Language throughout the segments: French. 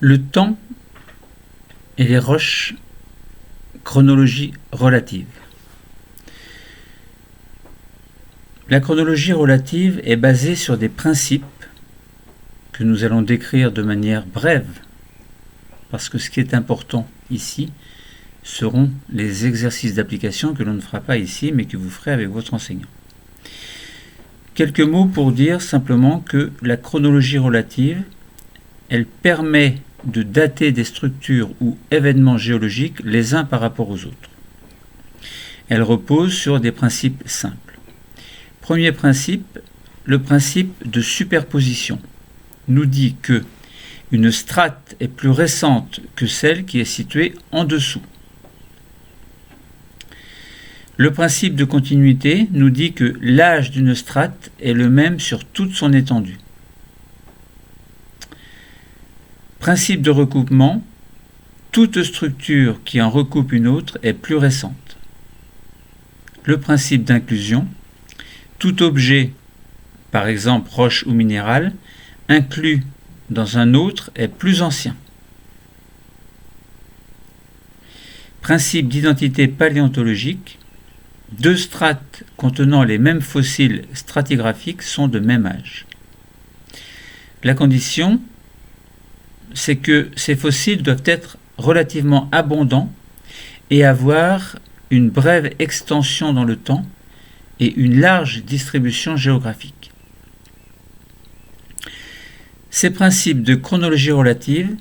Le temps et les roches, chronologie relative. La chronologie relative est basée sur des principes que nous allons décrire de manière brève, parce que ce qui est important ici seront les exercices d'application que l'on ne fera pas ici, mais que vous ferez avec votre enseignant. Quelques mots pour dire simplement que la chronologie relative, elle permet de dater des structures ou événements géologiques les uns par rapport aux autres. Elle repose sur des principes simples. Premier principe, le principe de superposition nous dit que une strate est plus récente que celle qui est située en dessous. Le principe de continuité nous dit que l'âge d'une strate est le même sur toute son étendue. Principe de recoupement, toute structure qui en recoupe une autre est plus récente. Le principe d'inclusion, tout objet, par exemple roche ou minéral, inclus dans un autre est plus ancien. Principe d'identité paléontologique, deux strates contenant les mêmes fossiles stratigraphiques sont de même âge. La condition, c'est que ces fossiles doivent être relativement abondants et avoir une brève extension dans le temps et une large distribution géographique. Ces principes de chronologie relative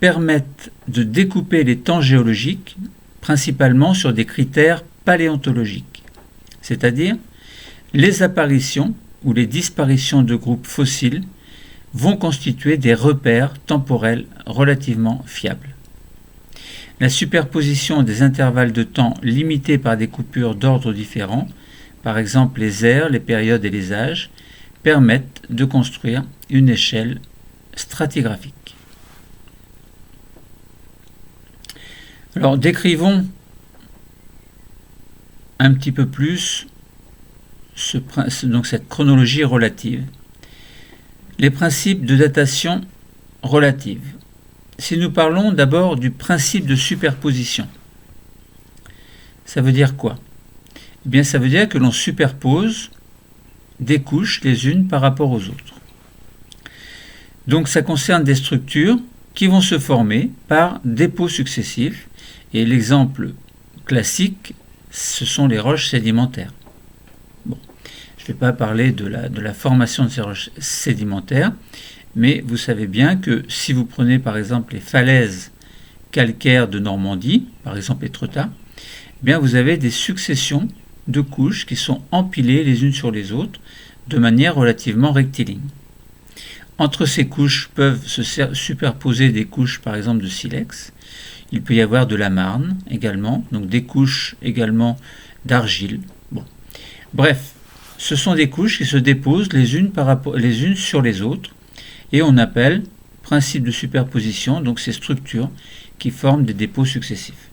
permettent de découper les temps géologiques principalement sur des critères paléontologiques, c'est-à-dire les apparitions ou les disparitions de groupes fossiles vont constituer des repères temporels relativement fiables. La superposition des intervalles de temps limités par des coupures d'ordre différents, par exemple les ères, les périodes et les âges, permettent de construire une échelle stratigraphique. Alors décrivons un petit peu plus cette chronologie relative. Les principes de datation relative. Si nous parlons d'abord du principe de superposition, ça veut dire quoi? Eh bien, ça veut dire que l'on superpose des couches les unes par rapport aux autres. Donc, ça concerne des structures qui vont se former par dépôts successifs. Et l'exemple classique, ce sont les roches sédimentaires. Je ne vais pas parler de la formation de ces roches sédimentaires, mais vous savez bien que si vous prenez par exemple les falaises calcaires de Normandie, par exemple Étretat, eh bien vous avez des successions de couches qui sont empilées les unes sur les autres de manière relativement rectiligne. Entre ces couches peuvent se superposer des couches par exemple de silex. Il peut y avoir de la marne également, donc des couches également d'argile. Bref, ce sont des couches qui se déposent les unes sur les autres et on appelle principe de superposition donc ces structures qui forment des dépôts successifs.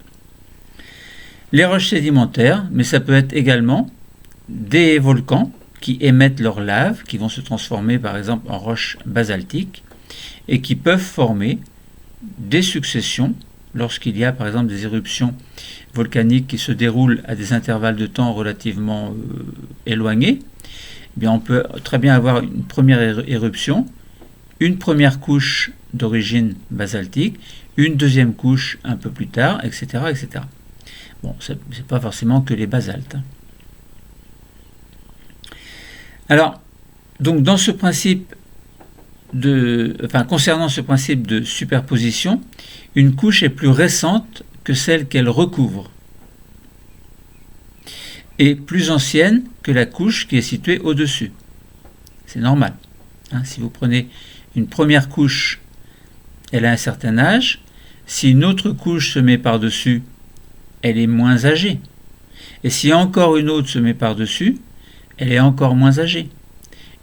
Les roches sédimentaires, mais ça peut être également des volcans qui émettent leur lave, qui vont se transformer par exemple en roches basaltiques et qui peuvent former des successions lorsqu'il y a par exemple des éruptions volcaniques qui se déroulent à des intervalles de temps relativement éloignés. Eh bien, on peut très bien avoir une première éruption, une première couche d'origine basaltique, une deuxième couche un peu plus tard, etc. etc. Bon, ce n'est pas forcément que les basaltes. Alors, donc dans ce principe concernant ce principe de superposition, une couche est plus récente que celle qu'elle recouvre et plus ancienne que la couche qui est située au-dessus. C'est normal. Si vous prenez une première couche, elle a un certain âge. Si une autre couche se met par-dessus, elle est moins âgée. Et si encore une autre se met par-dessus, elle est encore moins âgée.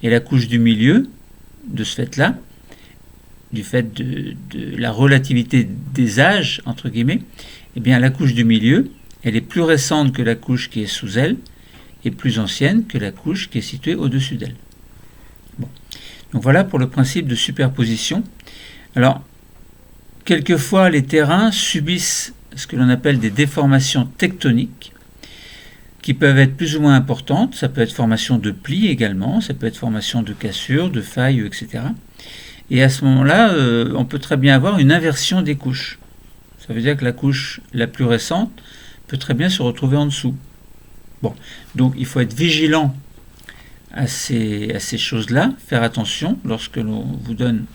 Et la couche du milieu, de ce fait-là, du fait de la relativité des âges, entre guillemets, eh bien la couche du milieu, elle est plus récente que la couche qui est sous elle et plus ancienne que la couche qui est située au-dessus d'elle. Bon. Donc voilà pour le principe de superposition. Alors, quelquefois les terrains subissent ce que l'on appelle des déformations tectoniques qui peuvent être plus ou moins importantes. Ça peut être formation de plis également, ça peut être formation de cassures, de failles, etc. Et à ce moment-là, on peut très bien avoir une inversion des couches. Ça veut dire que la couche la plus récente peut très bien se retrouver en dessous. Bon, donc il faut être vigilant à ces choses-là, faire attention lorsque l'on vous donne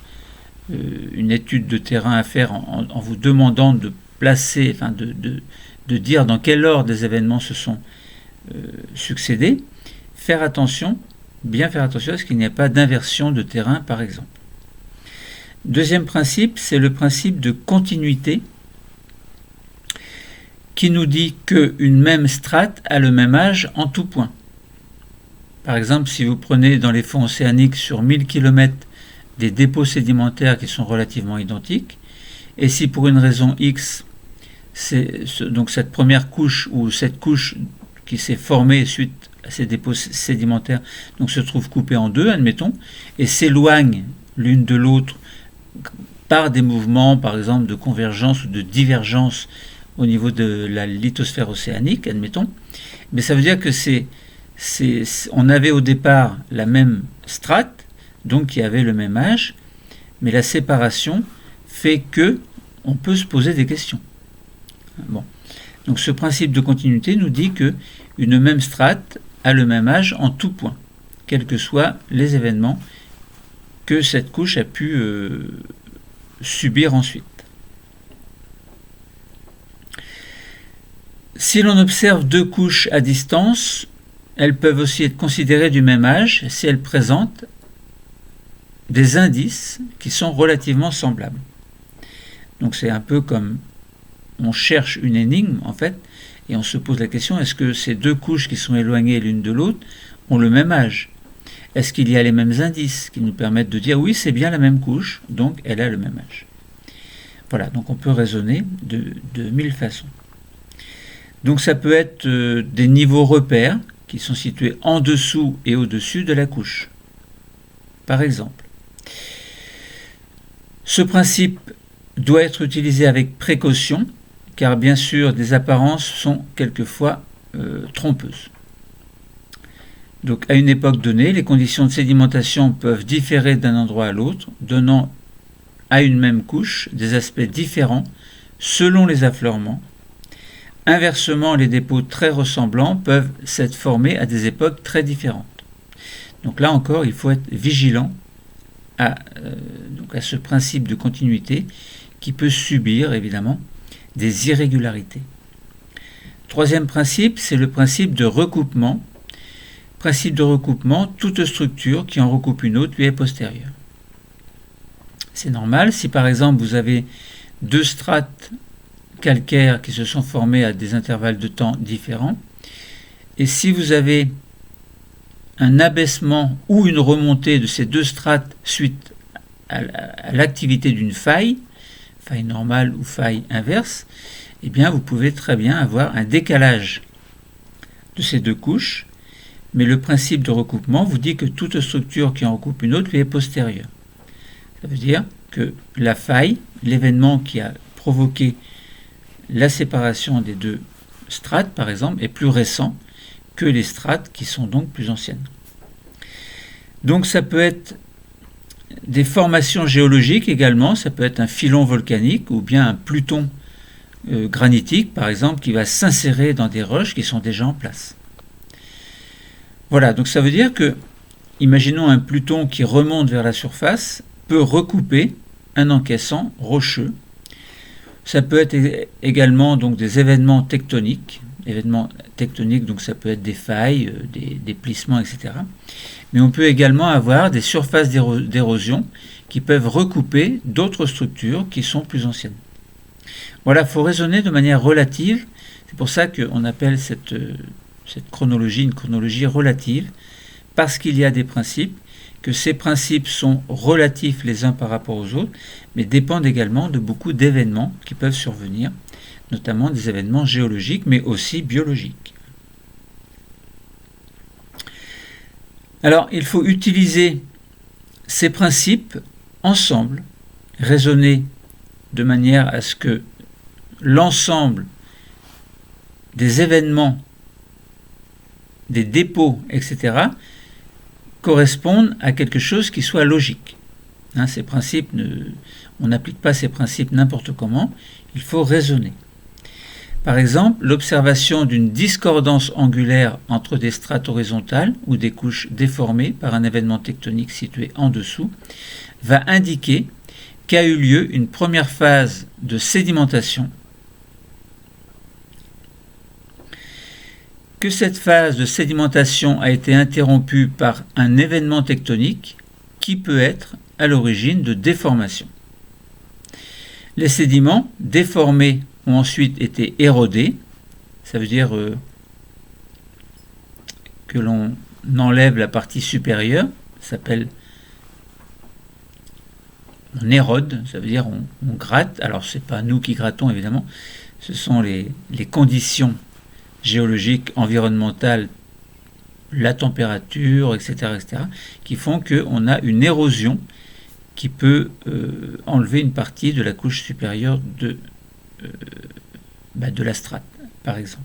une étude de terrain à faire en vous demandant de placer, enfin de dire dans quel ordre des événements se sont succédés. Faire attention, bien faire attention à ce qu'il n'y ait pas d'inversion de terrain, par exemple. Deuxième principe, c'est le principe de continuité qui nous dit qu'une même strate a le même âge en tout point. Par exemple, si vous prenez dans les fonds océaniques sur 1000 km des dépôts sédimentaires qui sont relativement identiques, et si pour une raison X, donc cette première couche ou cette couche qui s'est formée suite à ces dépôts sédimentaires donc se trouve coupée en deux, admettons, et s'éloigne l'une de l'autre par des mouvements, par exemple, de convergence ou de divergence au niveau de la lithosphère océanique, admettons, mais ça veut dire que on avait au départ la même strate, donc qui avait le même âge, mais la séparation fait que on peut se poser des questions. Bon. Donc ce principe de continuité nous dit que une même strate a le même âge en tout point, quels que soient les événements que cette couche a pu subir ensuite. Si l'on observe deux couches à distance, elles peuvent aussi être considérées du même âge si elles présentent des indices qui sont relativement semblables. Donc c'est un peu comme on cherche une énigme en fait, et on se pose la question, est-ce que ces deux couches qui sont éloignées l'une de l'autre ont le même âge? Est-ce qu'il y a les mêmes indices qui nous permettent de dire oui, c'est bien la même couche, donc elle a le même âge? Voilà, donc on peut raisonner de mille façons. Donc ça peut être des niveaux repères qui sont situés en dessous et au-dessus de la couche, par exemple. Ce principe doit être utilisé avec précaution, car bien sûr des apparences sont quelquefois trompeuses. Donc à une époque donnée, les conditions de sédimentation peuvent différer d'un endroit à l'autre, donnant à une même couche des aspects différents selon les affleurements. Inversement, les dépôts très ressemblants peuvent s'être formés à des époques très différentes. Donc là encore, il faut être vigilant à ce principe de continuité qui peut subir évidemment des irrégularités. Troisième principe, c'est le principe de recoupement. Principe de recoupement, toute structure qui en recoupe une autre lui est postérieure. C'est normal, si par exemple vous avez deux strates calcaires qui se sont formées à des intervalles de temps différents, et si vous avez un abaissement ou une remontée de ces deux strates suite à l'activité d'une faille normale ou faille inverse, eh bien vous pouvez très bien avoir un décalage de ces deux couches, mais le principe de recoupement vous dit que toute structure qui en recoupe une autre lui est postérieure. Ça veut dire que la faille, l'événement qui a provoqué la séparation des deux strates, par exemple, est plus récent que les strates qui sont donc plus anciennes. Donc ça peut être des formations géologiques également, ça peut être un filon volcanique ou bien un pluton granitique, par exemple, qui va s'insérer dans des roches qui sont déjà en place. Voilà, donc ça veut dire que, imaginons un pluton qui remonte vers la surface, peut recouper un encaissant rocheux. Ça peut être également donc des événements tectoniques. Donc ça peut être des failles, des plissements, etc. Mais on peut également avoir des surfaces d'érosion qui peuvent recouper d'autres structures qui sont plus anciennes. Voilà, il faut raisonner de manière relative. C'est pour ça qu'on appelle cette chronologie une chronologie relative, parce qu'il y a des principes, que ces principes sont relatifs les uns par rapport aux autres, mais dépendent également de beaucoup d'événements qui peuvent survenir, notamment des événements géologiques, mais aussi biologiques. Alors, il faut utiliser ces principes ensemble, raisonner de manière à ce que l'ensemble des événements, des dépôts, etc., correspondent à quelque chose qui soit logique. Ces principes, on n'applique pas ces principes n'importe comment, il faut raisonner. Par exemple, l'observation d'une discordance angulaire entre des strates horizontales ou des couches déformées par un événement tectonique situé en dessous va indiquer qu'a eu lieu une première phase de sédimentation, que cette phase de sédimentation a été interrompue par un événement tectonique qui peut être à l'origine de déformation. Les sédiments déformés ont ensuite été érodés, ça veut dire que l'on enlève la partie supérieure, ça s'appelle on érode, ça veut dire on gratte. Alors c'est pas nous qui grattons évidemment, ce sont les conditions géologiques, environnementales, la température, etc., qui font qu'on a une érosion qui peut enlever une partie de la couche supérieure de la strate, par exemple.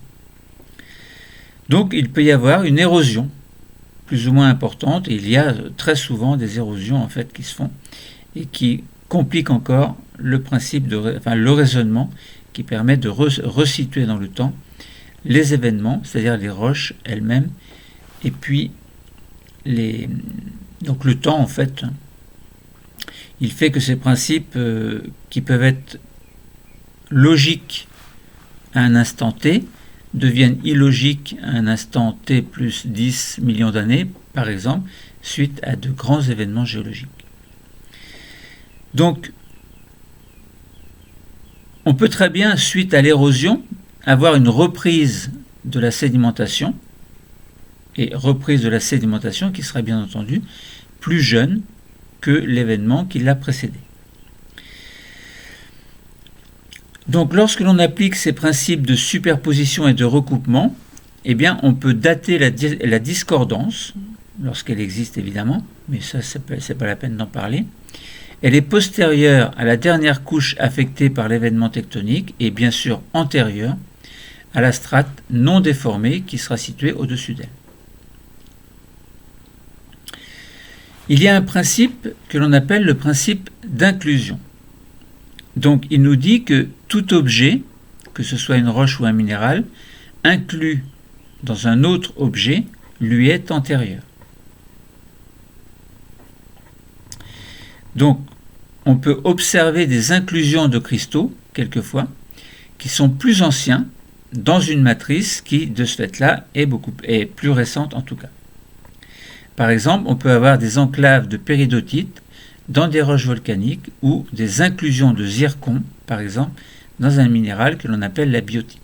Donc il peut y avoir une érosion plus ou moins importante, et il y a très souvent des érosions en fait qui se font et qui compliquent encore le principe le raisonnement qui permet de resituer dans le temps les événements, c'est-à-dire les roches elles-mêmes, et puis donc le temps en fait, il fait que ces principes qui peuvent être logiques à un instant t deviennent illogiques à un instant t plus 10 millions d'années, par exemple, suite à de grands événements géologiques. Donc, on peut très bien, suite à l'érosion, avoir une reprise de la sédimentation, et reprise de la sédimentation qui serait bien entendu plus jeune que l'événement qui l'a précédé. Donc lorsque l'on applique ces principes de superposition et de recoupement, eh bien on peut dater la discordance, lorsqu'elle existe évidemment, mais ça c'est pas la peine d'en parler. Elle est postérieure à la dernière couche affectée par l'événement tectonique et bien sûr antérieure à la strate non déformée qui sera située au-dessus d'elle. Il y a un principe que l'on appelle le principe d'inclusion. Donc il nous dit que tout objet, que ce soit une roche ou un minéral, inclus dans un autre objet, lui est antérieur. Donc on peut observer des inclusions de cristaux, quelquefois, qui sont plus anciens dans une matrice qui, de ce fait-là, est plus récente en tout cas. Par exemple, on peut avoir des enclaves de péridotite dans des roches volcaniques ou des inclusions de zircon, par exemple, dans un minéral que l'on appelle la biotite.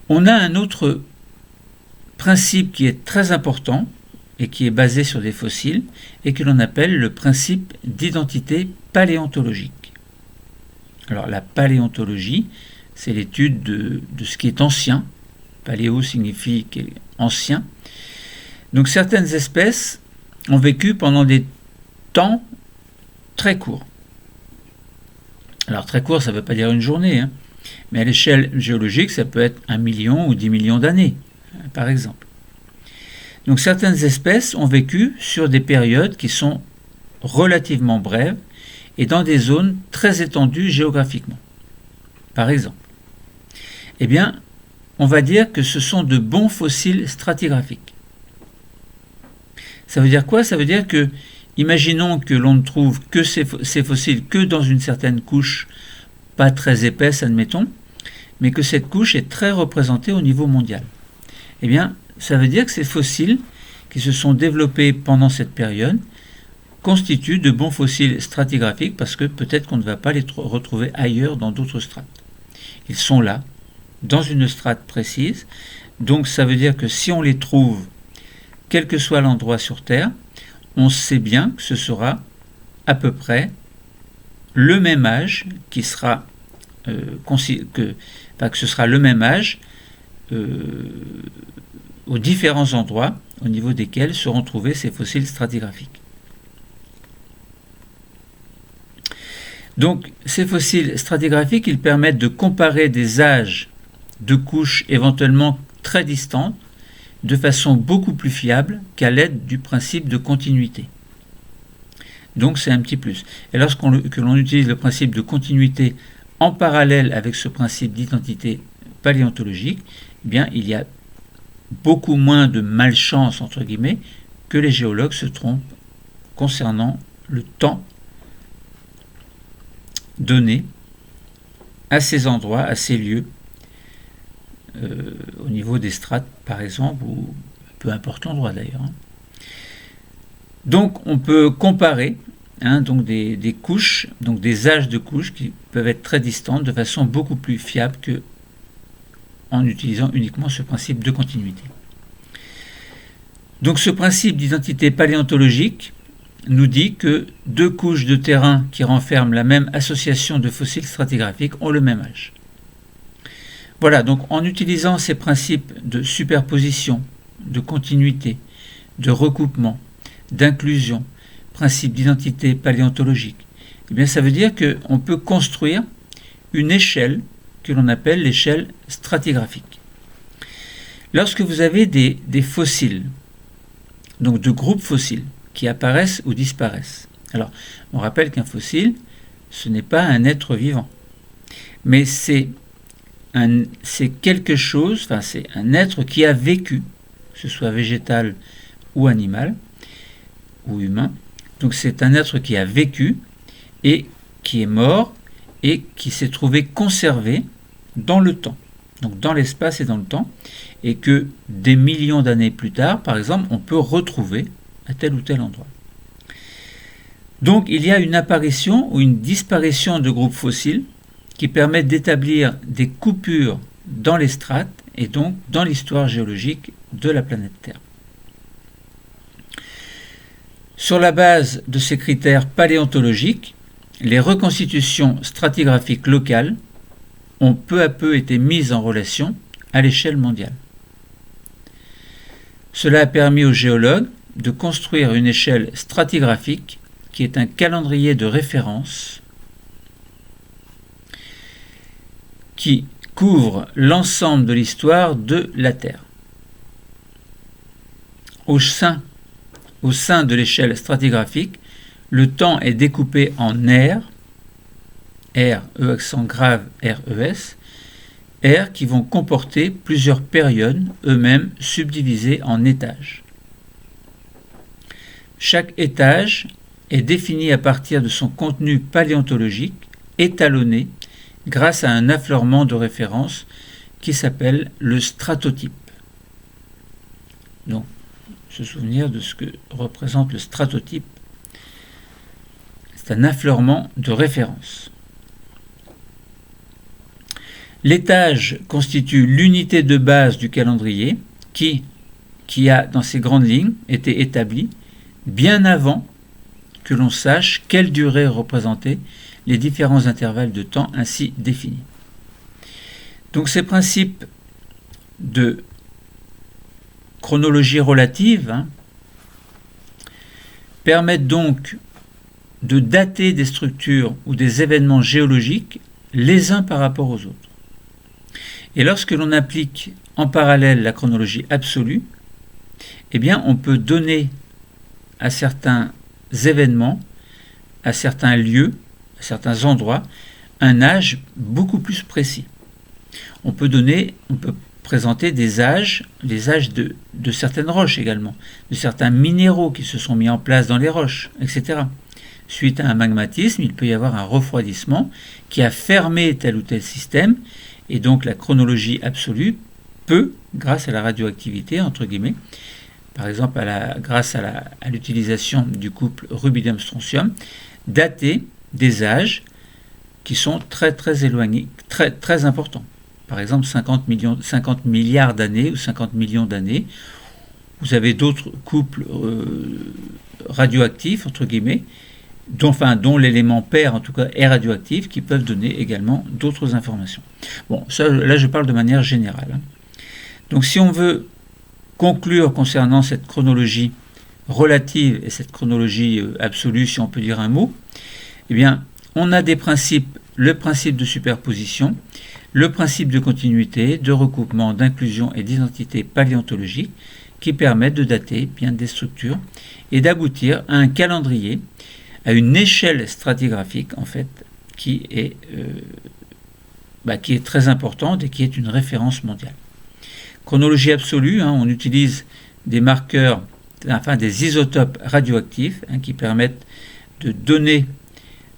On a un autre principe qui est très important et qui est basé sur des fossiles et que l'on appelle le principe d'identité paléontologique. Alors la paléontologie, c'est l'étude de ce qui est ancien. Paléo signifie ancien. Donc certaines espèces ont vécu pendant des temps très courts. Alors très court, ça ne veut pas dire une journée, mais à l'échelle géologique, ça peut être 1 million ou 10 millions d'années, par exemple. Donc certaines espèces ont vécu sur des périodes qui sont relativement brèves et dans des zones très étendues géographiquement. Par exemple, eh bien, on va dire que ce sont de bons fossiles stratigraphiques. Ça veut dire quoi? Ça veut dire que, imaginons que l'on ne trouve que ces fossiles que dans une certaine couche, pas très épaisse, admettons, mais que cette couche est très représentée au niveau mondial. Eh bien, ça veut dire que ces fossiles qui se sont développés pendant cette période constituent de bons fossiles stratigraphiques parce que peut-être qu'on ne va pas les retrouver ailleurs dans d'autres strates. Ils sont là, dans une strate précise, donc ça veut dire que si on les trouve, quel que soit l'endroit sur Terre, on sait bien que ce sera à peu près le même âge qui sera que ce sera le même âge aux différents endroits au niveau desquels seront trouvés ces fossiles stratigraphiques. Donc ces fossiles stratigraphiques, ils permettent de comparer des âges de couches éventuellement très distantes de façon beaucoup plus fiable qu'à l'aide du principe de continuité. Donc c'est un petit plus. Et lorsque l'on utilise le principe de continuité en parallèle avec ce principe d'identité paléontologique, eh bien, il y a beaucoup moins de malchance, entre guillemets, que les géologues se trompent concernant le temps donné à ces endroits, à ces lieux, au niveau des strates par exemple, ou peu importe l'endroit d'ailleurs. Donc on peut comparer donc des couches, donc des âges de couches qui peuvent être très distantes de façon beaucoup plus fiable que en utilisant uniquement ce principe de continuité. Donc ce principe d'identité paléontologique nous dit que deux couches de terrain qui renferment la même association de fossiles stratigraphiques ont le même âge. Voilà, donc en utilisant ces principes de superposition, de continuité, de recoupement, d'inclusion, principe d'identité paléontologique, eh bien ça veut dire qu'on peut construire une échelle que l'on appelle l'échelle stratigraphique. Lorsque vous avez des fossiles, donc de groupes fossiles, qui apparaissent ou disparaissent. Alors, on rappelle qu'un fossile, ce n'est pas un être vivant, mais c'est quelque chose, enfin c'est un être qui a vécu, que ce soit végétal ou animal, ou humain. Donc c'est un être qui a vécu et qui est mort et qui s'est trouvé conservé dans le temps, donc dans l'espace et dans le temps, et que des millions d'années plus tard, par exemple, on peut retrouver à tel ou tel endroit. Donc il y a une apparition ou une disparition de groupes fossiles qui permettent d'établir des coupures dans les strates et donc dans l'histoire géologique de la planète Terre. Sur la base de ces critères paléontologiques, les reconstitutions stratigraphiques locales ont peu à peu été mises en relation à l'échelle mondiale. Cela a permis aux géologues de construire une échelle stratigraphique qui est un calendrier de référence qui couvre l'ensemble de l'histoire de la Terre. Au sein de l'échelle stratigraphique, le temps est découpé en ères, R, E accent grave, RES, ères qui vont comporter plusieurs périodes, eux-mêmes subdivisées en étages. Chaque étage est défini à partir de son contenu paléontologique, étalonné grâce à un affleurement de référence qui s'appelle le stratotype. Donc, se souvenir de ce que représente le stratotype. C'est un affleurement de référence. L'étage constitue l'unité de base du calendrier qui a, dans ses grandes lignes, été établi bien avant que l'on sache quelle durée représentaient les différents intervalles de temps ainsi définis. Donc ces principes de chronologie relative permettent donc de dater des structures ou des événements géologiques les uns par rapport aux autres. Et lorsque l'on applique en parallèle la chronologie absolue, eh bien on peut donner à certains événements, à certains lieux, à certains endroits, un âge beaucoup plus précis. On peut présenter des âges, les âges de certaines roches également, de certains minéraux qui se sont mis en place dans les roches, etc. Suite à un magmatisme, il peut y avoir un refroidissement qui a fermé tel ou tel système, et donc la chronologie absolue peut, grâce à la radioactivité, entre guillemets, par exemple grâce à l'utilisation du couple rubidium-strontium, dater des âges qui sont très très éloignés, très, très importants. Par exemple 50 milliards d'années ou 50 millions d'années. Vous avez d'autres couples radioactifs, entre guillemets, dont l'élément pair en tout cas est radioactif, qui peuvent donner également d'autres informations. Bon, ça, là je parle de manière générale. Donc si on veut conclure concernant cette chronologie relative et cette chronologie absolue, si on peut dire un mot, eh bien, on a des principes, le principe de superposition, le principe de continuité, de recoupement, d'inclusion et d'identité paléontologique qui permettent de dater bien des structures et d'aboutir à un calendrier, à une échelle stratigraphique en fait, qui est très importante et qui est une référence mondiale. Chronologie absolue, on utilise des marqueurs, enfin des isotopes radioactifs qui permettent de donner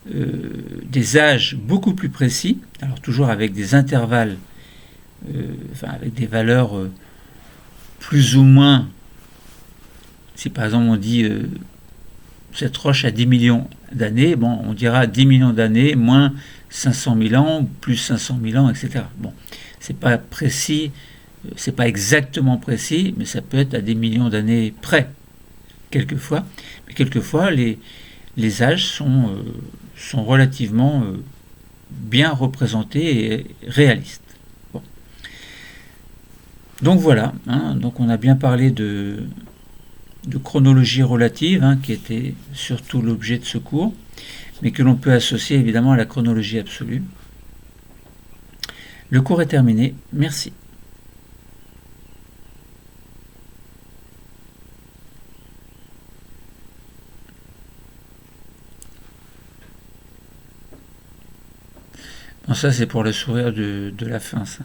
des âges beaucoup plus précis, alors toujours avec des intervalles, avec des valeurs plus ou moins, si par exemple on dit cette roche a 10 millions d'années, bon, on dira 10 millions d'années moins 500 000 ans, plus 500 000 ans, etc. Bon, c'est pas précis, c'est pas exactement précis, mais ça peut être à des millions d'années près, quelquefois. Mais quelquefois, les âges sont relativement bien représentés et réalistes. Bon. Donc voilà, donc on a bien parlé de chronologie relative, qui était surtout l'objet de ce cours, mais que l'on peut associer évidemment à la chronologie absolue. Le cours est terminé, merci. Bon, ça c'est pour le sourire de la fin, ça.